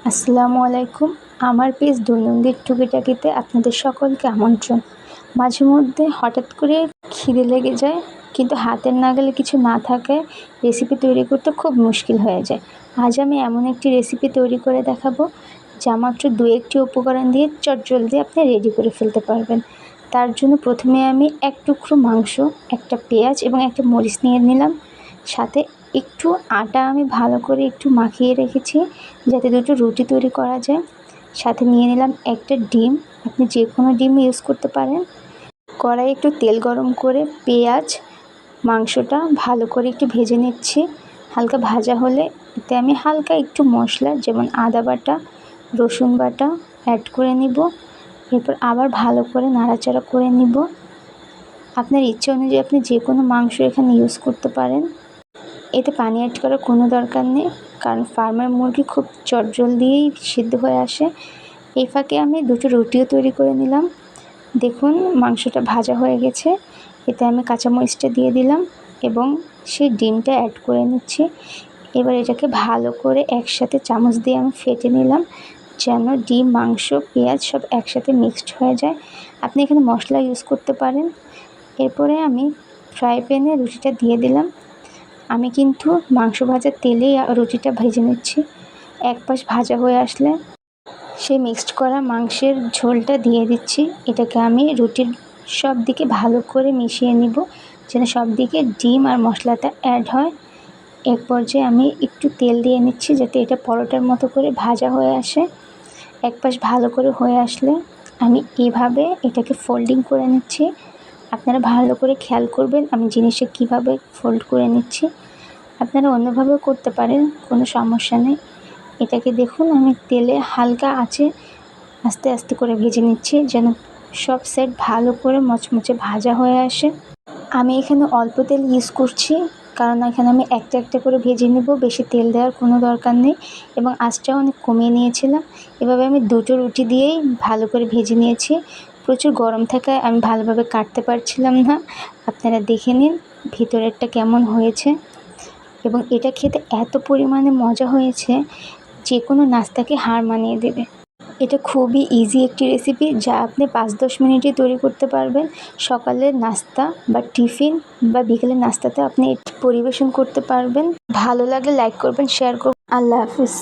আসসালামু আলাইকুম। আমার পেজ দৈনন্দিন টুকিটাকিতে আপনাদের সকলকে আমন্ত্রণ। মাঝে মধ্যে হঠাৎ করে খিদে লেগে যায়, কিন্তু হাতের নাগালে কিছু না থাকায় রেসিপি তৈরি করতে খুব মুশকিল হয়ে যায়। আজ আমি এমন একটি রেসিপি তৈরি করে দেখাবো, যা মাত্র 2-1টি উপকরণ দিয়ে চটজলদি আপনি রেডি করে ফেলতে পারবেন। তার জন্য প্রথমে আমি এক টুকরো মাংস, একটা পেঁয়াজ এবং একটা মরিচ নিয়ে নিলাম। সাথে একটু আটা আমি ভালো করে একটু মাখিয়ে রেখেছি, যাতে দুটো রুটি তৈরি করা যায়। সাথে নিয়ে নিলাম একটা ডিম, আপনি যে কোনো ডিম ইউজ করতে পারেন। কড়াইয়ে একটু তেল গরম করে পেঁয়াজ, মাংসটা ভালো করে একটু ভেজে নিচ্ছি। হালকা ভাজা হলে এতে আমি হালকা একটু মশলা, যেমন আদা বাটা, রসুন বাটা অ্যাড করে নিব। এরপর আবার ভালো করে নাড়াচাড়া করে নিব। আপনার ইচ্ছে অনুযায়ী আপনি যে কোনো মাংস এখানে ইউজ করতে পারেন। এতে পানি অ্যাড করার কোনো দরকার নেই, কারণ ফার্মের মুরগি খুব চটজলদিই সিদ্ধ হয়ে আসে। এই ফাঁকে আমি দুটো রুটিও তৈরি করে নিলাম। দেখুন মাংসটা ভাজা হয়ে গেছে। এতে আমি কাঁচামরিচটা দিয়ে দিলাম এবং সেই ডিমটা অ্যাড করে নিচ্ছি। এবার এটাকে ভালো করে একসাথে চামচ দিয়ে আমি ফেটে নিলাম, যেন ডিম, মাংস, পেঁয়াজ সব একসাথে মিক্সড হয়ে যায়। আপনি এখানে মশলা ইউজ করতে পারেন। এরপরে আমি ফ্রাই প্যানে রুটিটা দিয়ে দিলাম। আমি কিন্তু মাংস ভাজার তেলেই রুটিটা ভেজে নিচ্ছি। এক পাশ ভাজা হয়ে আসলে সেই মিক্সড করা মাংসের ঝোলটা দিয়ে দিচ্ছি। এটাকে আমি রুটির সব দিকে ভালো করে মিশিয়ে নিব, যেন সব দিকে ডিম আর মশলাটা অ্যাড হয়। এক পর্যায়ে আমি একটু তেল দিয়ে নিচ্ছি, যাতে এটা পরোটার মতো করে ভাজা হয়ে আসে। এক পাশ ভালো করে হয়ে আসলে আমি এভাবে এটাকে ফোল্ডিং করে নিচ্ছি। আপনারা ভালো করে খেয়াল করবেন আমি জিনিসটা কীভাবে ফোল্ড করে নিচ্ছি। আপনারা অন্যভাবেও করতে পারেন, কোনো সমস্যা নেই। এটাকে দেখুন আমি তেলে হালকা আঁচে আস্তে আস্তে করে ভেজে নিচ্ছি, যেন সব সাইড ভালো করে মচমচে ভাজা হয়ে আসে। আমি এখানে অল্প তেল ইউজ করছি, কারণ এখানে আমি একটা একটা করে ভেজে নেব, বেশি তেল দেওয়ার কোনো দরকার নেই। এবং আঁচটাও অনেক কমিয়ে নিয়েছিলাম। এভাবে আমি দুটো রুটি দিয়েই ভালো করে ভেজে নিয়েছি। প্রচুর গরম থাকায় আমি ভালোভাবে কাটতে পারছিলাম না। আপনারা দেখে নিন ভিতরেরটা কেমন হয়েছে। এবং এটা খেতে এত পরিমাণে মজা হয়েছে, যে কোনো নাস্তাকে হার মানিয়ে দেবে। এটা খুবই ইজি একটি রেসিপি, যা আপনি 5-10 মিনিটে তৈরি করতে পারবেন। সকালের নাস্তা বা টিফিন বা বিকেলের নাস্তাতে আপনি এটি পরিবেশন করতে পারবেন। ভালো লাগলে লাইক করবেন, শেয়ার করবেন। আল্লাহ হাফিজ।